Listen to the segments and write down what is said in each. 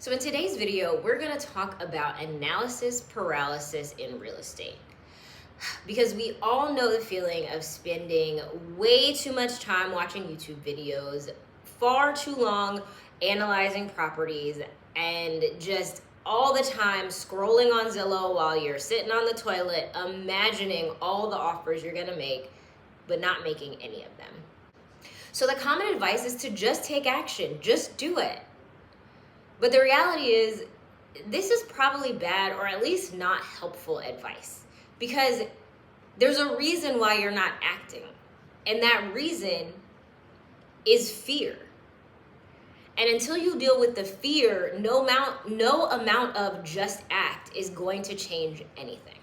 So in today's video, we're going to talk about analysis paralysis in real estate. Because we all know the feeling of spending way too much time watching YouTube videos, far too long analyzing properties, and just all the time scrolling on Zillow while you're sitting on the toilet, imagining all the offers you're going to make, but not making any of them. So the common advice is to just take action, just do it. But the reality is, this is probably bad or at least not helpful advice, because there's a reason why you're not acting. And that reason is fear. And until you deal with the fear, no amount of just act is going to change anything.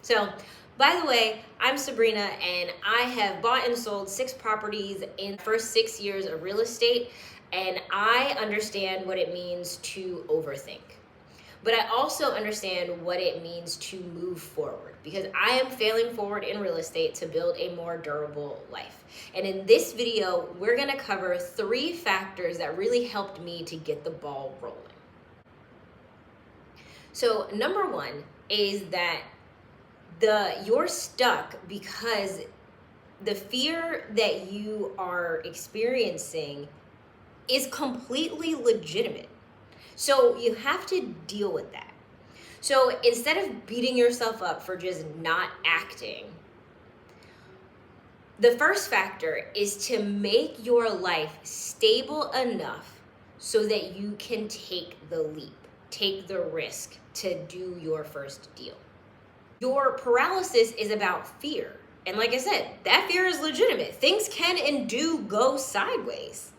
So, by the way, I'm Sabrina, and I have bought and sold 6 properties in the first 6 years of real estate. And I understand what it means to overthink. But I also understand what it means to move forward, because I am failing forward in real estate to build a more durable life. And in this video, we're going to cover 3 factors that really helped me to get the ball rolling. So number 1 is that you're stuck because the fear that you are experiencing is completely legitimate. So you have to deal with that. So instead of beating yourself up for just not acting, the first factor is to make your life stable enough so that you can take the leap, take the risk to do your first deal. Your paralysis is about fear. And like I said, that fear is legitimate. Things can and do go sideways.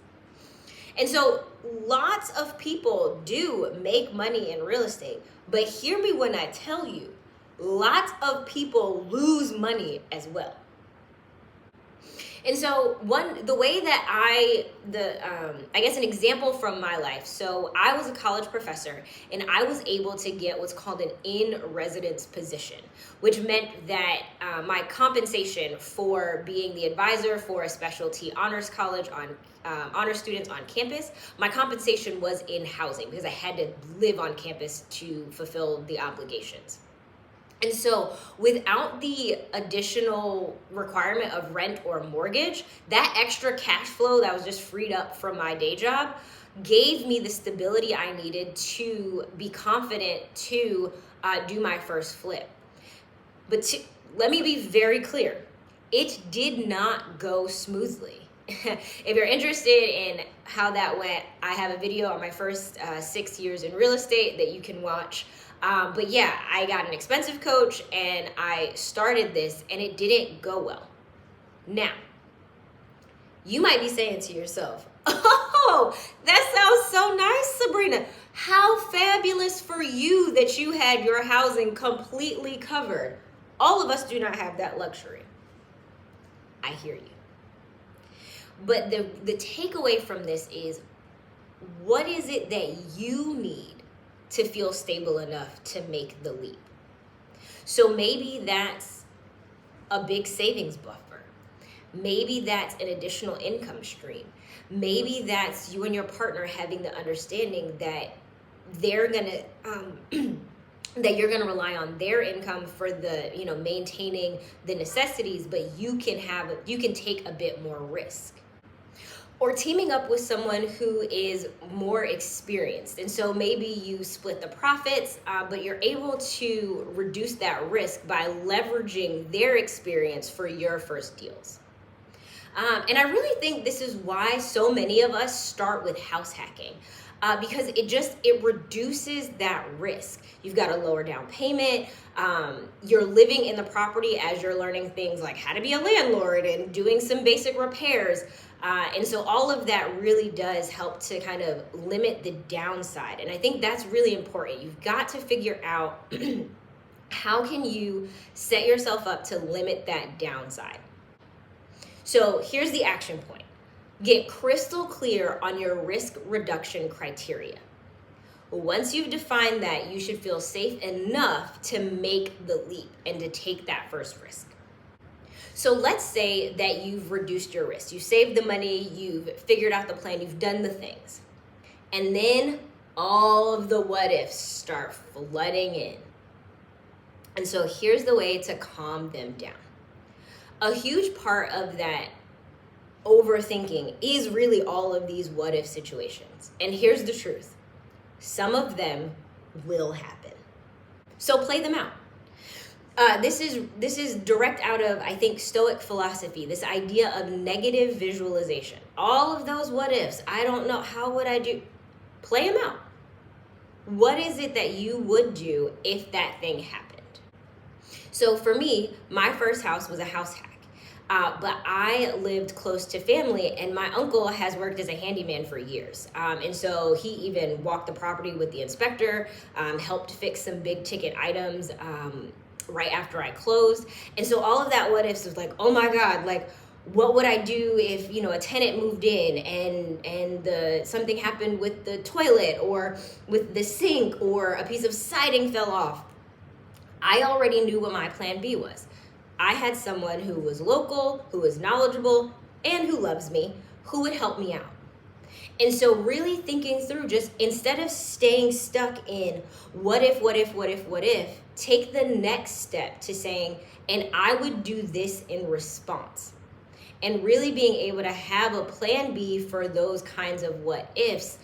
And so lots of people do make money in real estate, but hear me when I tell you, lots of people lose money as well. And so the way that I guess an example from my life. So I was a college professor, and I was able to get what's called an in-residence position, which meant that my compensation for being the advisor for a specialty honors college on honor students on campus, my compensation was in housing because I had to live on campus to fulfill the obligations. And so without the additional requirement of rent or mortgage, that extra cash flow that was just freed up from my day job gave me the stability I needed to be confident to do my first flip. But let me be very clear, it did not go smoothly. If you're interested in how that went, I have a video on my first 6 years in real estate that you can watch. But yeah, I got an expensive coach and I started this, and it didn't go well. Now, you might be saying to yourself, oh, that sounds so nice, Sabrina. How fabulous for you that you had your housing completely covered. All of us do not have that luxury. I hear you. But the takeaway from this is, what is it that you need to feel stable enough to make the leap? So maybe that's a big savings buffer. Maybe that's an additional income stream. Maybe that's you and your partner having the understanding that they're gonna that you're gonna rely on their income for the maintaining the necessities, but you can take a bit more risk. Or teaming up with someone who is more experienced. And so maybe you split the profits, but you're able to reduce that risk by leveraging their experience for your first deals. And I really think this is why so many of us start with house hacking. Because it reduces that risk. You've got a lower down payment. You're living in the property as you're learning things like how to be a landlord and doing some basic repairs. And so all of that really does help to kind of limit the downside. And I think that's really important. You've got to figure out how can you set yourself up to limit that downside. So here's the action point. Get crystal clear on your risk reduction criteria. Once you've defined that, you should feel safe enough to make the leap and to take that first risk. So let's say that you've reduced your risk. You saved the money, you've figured out the plan, you've done the things. And then all of the what ifs start flooding in. And so here's the way to calm them down. A huge part of that overthinking is really all of these what if situations. And here's the truth. Some of them will happen. So play them out. This is direct out of, I think, Stoic philosophy, this idea of negative visualization. All of those what ifs, I don't know, how would I do? Play them out. What is it that you would do if that thing happened? So for me, my first house was a house hack. But I lived close to family, and my uncle has worked as a handyman for years. And so he even walked the property with the inspector, helped fix some big ticket items right after I closed. And so all of that what ifs was like, oh my God, like, what would I do if, a tenant moved in and something happened with the toilet or with the sink or a piece of siding fell off? I already knew what my plan B was. I had someone who was local, who was knowledgeable, and who loves me, who would help me out. And so really thinking through, just instead of staying stuck in what if, take the next step to saying, and I would do this in response. And really being able to have a plan B for those kinds of what ifs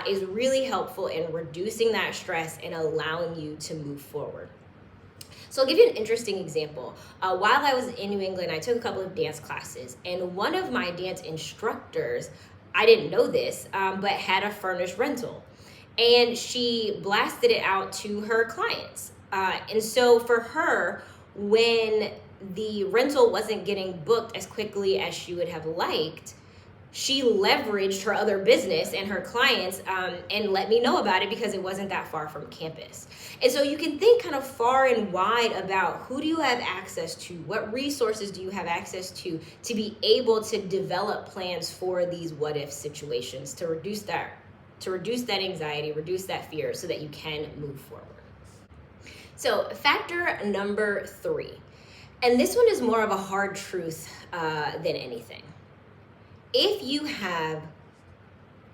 is really helpful in reducing that stress and allowing you to move forward. So I'll give you an interesting example. While I was in New England, I took a couple of dance classes, and one of my dance instructors, I didn't know this, but had a furnished rental. And she blasted it out to her clients. And so for her, when the rental wasn't getting booked as quickly as she would have liked, she leveraged her other business and her clients and let me know about it because it wasn't that far from campus. And so you can think kind of far and wide about who do you have access to, what resources do you have access to be able to develop plans for these what if situations to reduce that anxiety, reduce that fear so that you can move forward. So factor number 3, and this one is more of a hard truth than anything. If you have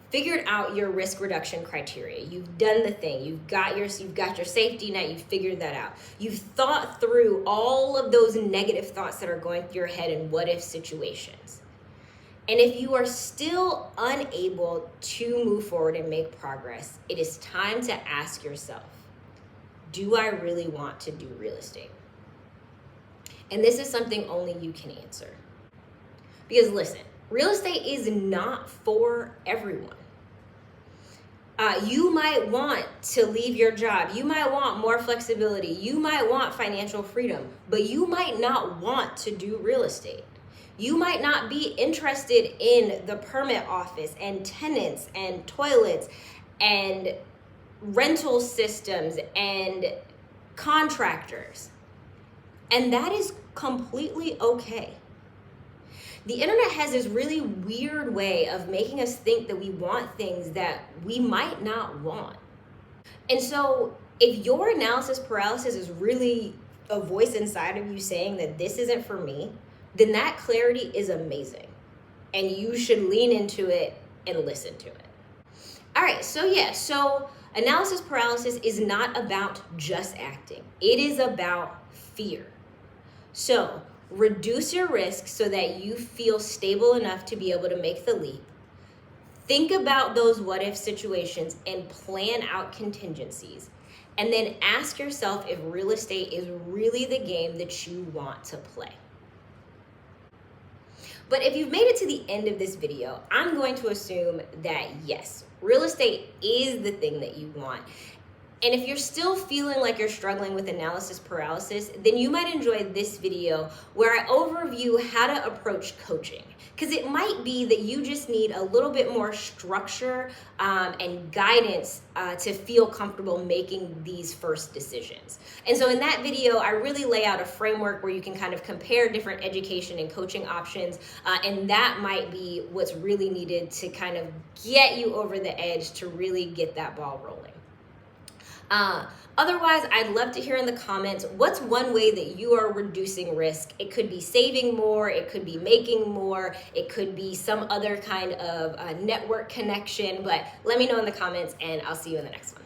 figured out your risk reduction criteria, you've done the thing, you've got your safety net, you've figured that out, you've thought through all of those negative thoughts that are going through your head in what if situations, and if you are still unable to move forward and make progress, it is time to ask yourself, do I really want to do real estate? And this is something only you can answer. Because listen, real estate is not for everyone. You might want to leave your job. You might want more flexibility. You might want financial freedom, but you might not want to do real estate. You might not be interested in the permit office and tenants and toilets and rental systems and contractors. And that is completely okay. The internet has this really weird way of making us think that we want things that we might not want. And so if your analysis paralysis is really a voice inside of you saying that this isn't for me, then that clarity is amazing. And you should lean into it and listen to it. All right, so analysis paralysis is not about just acting. It is about fear. So reduce your risk so that you feel stable enough to be able to make the leap. Think about those what if situations and plan out contingencies. And then ask yourself if real estate is really the game that you want to play. But if you've made it to the end of this video, I'm going to assume that yes, real estate is the thing that you want. And if you're still feeling like you're struggling with analysis paralysis, then you might enjoy this video where I overview how to approach coaching. Because it might be that you just need a little bit more structure and guidance to feel comfortable making these first decisions. And so in that video, I really lay out a framework where you can kind of compare different education and coaching options. And that might be what's really needed to kind of get you over the edge to really get that ball rolling. Otherwise, I'd love to hear in the comments, what's one way that you are reducing risk? It could be saving more, it could be making more, it could be some other kind of network connection, but let me know in the comments and I'll see you in the next one.